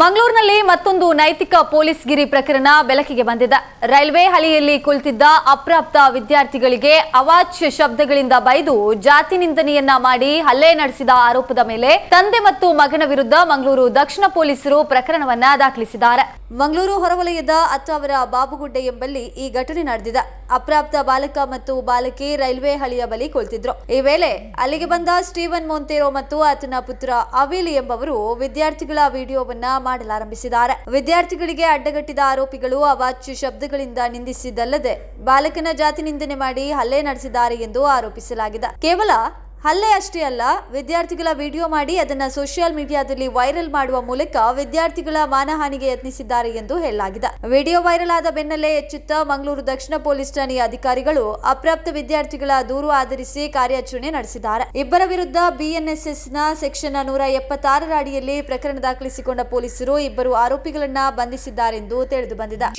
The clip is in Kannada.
ಮಂಗಳೂರಿನಲ್ಲಿ ಮತ್ತೊಂದು ನೈತಿಕ ಪೊಲೀಸ್ ಗಿರಿ ಪ್ರಕರಣ ಬೆಳಕಿಗೆ ಬಂದಿದೆ. ರೈಲ್ವೆ ಹಳಿಯಲ್ಲಿ ಕುಳಿತಿದ್ದ ಅಪ್ರಾಪ್ತ ವಿದ್ಯಾರ್ಥಿಗಳಿಗೆ ಅವಾಚ್ಯ ಶಬ್ದಗಳಿಂದ ಬೈದು ಜಾತಿ ನಿಂದನೆಯನ್ನ ಮಾಡಿ ಹಲ್ಲೆ ನಡೆಸಿದ ಆರೋಪದ ಮೇಲೆ ತಂದೆ ಮತ್ತು ಮಗನ ವಿರುದ್ಧ ಮಂಗಳೂರು ದಕ್ಷಿಣ ಪೊಲೀಸರು ಪ್ರಕರಣವನ್ನ ದಾಖಲಿಸಿದ್ದಾರೆ. ಮಂಗಳೂರು ಹೊರವಲಯದ ಅತ್ತಾವರ ಬಾಬುಗುಡ್ಡೆ ಎಂಬಲ್ಲಿ ಈ ಘಟನೆ ನಡೆದಿದೆ. ಅಪ್ರಾಪ್ತ ಬಾಲಕ ಮತ್ತು ಬಾಲಕಿ ರೈಲ್ವೆ ಹಳಿಯ ಬಳಿ ಕುಳಿತಿದ್ರು. ಈ ವೇಳೆ ಅಲ್ಲಿಗೆ ಬಂದ ಸ್ಟೀವನ್ ಮೊಂತೆರೋ ಮತ್ತು ಆತನ ಪುತ್ರ ಅವಿಲಿ ಎಂಬವರು ವಿದ್ಯಾರ್ಥಿಗಳ ವಿಡಿಯೋವನ್ನ ಮಾಡಲಾರಂಭಿಸಿದ್ದಾರೆ. ವಿದ್ಯಾರ್ಥಿಗಳಿಗೆ ಅಡ್ಡಗಟ್ಟಿದ ಆರೋಪಿಗಳು ಅವಾಚ್ಯ ಶಬ್ದಗಳಿಂದ ನಿಂದಿಸಿದ್ದಲ್ಲದೆ ಬಾಲಕನ ಜಾತಿ ನಿಂದನೆ ಮಾಡಿ ಹಲ್ಲೆ ನಡೆಸಿದ್ದಾರೆ ಎಂದು ಆರೋಪಿಸಲಾಗಿದೆ. ಕೇವಲ ಹಲ್ಲೆ ಅಷ್ಟೇ ಅಲ್ಲ, ವಿದ್ಯಾರ್ಥಿಗಳ ವಿಡಿಯೋ ಮಾಡಿ ಅದನ್ನ ಸೋಷಿಯಲ್ ಮೀಡಿಯಾದಲ್ಲಿ ವೈರಲ್ ಮಾಡುವ ಮೂಲಕ ವಿದ್ಯಾರ್ಥಿಗಳ ಮಾನಹಾನಿಗೆ ಯತ್ನಿಸಿದ್ದಾರೆ ಎಂದು ಹೇಳಲಾಗಿದೆ. ವಿಡಿಯೋ ವೈರಲ್ ಆದ ಬೆನ್ನಲ್ಲೇ ಎಚ್ಚೆತ್ತ ಮಂಗಳೂರು ದಕ್ಷಿಣ ಪೊಲೀಸ್ ಠಾಣೆಯ ಅಧಿಕಾರಿಗಳು ಅಪ್ರಾಪ್ತ ವಿದ್ಯಾರ್ಥಿಗಳ ದೂರು ಆಧರಿಸಿ ಕಾರ್ಯಾಚರಣೆ ನಡೆಸಿದ್ದಾರೆ. ಇಬ್ಬರ ವಿರುದ್ಧ ಬಿಎನ್ಎಸ್ಎಸ್ನ ಸೆಕ್ಷನ್ 176ರ ಅಡಿಯಲ್ಲಿ ಪ್ರಕರಣ ದಾಖಲಿಸಿಕೊಂಡ ಪೊಲೀಸರು ಇಬ್ಬರು ಆರೋಪಿಗಳನ್ನ ಬಂಧಿಸಿದ್ದಾರೆಂದು ತಿಳಿದು ಬಂದಿದೆ.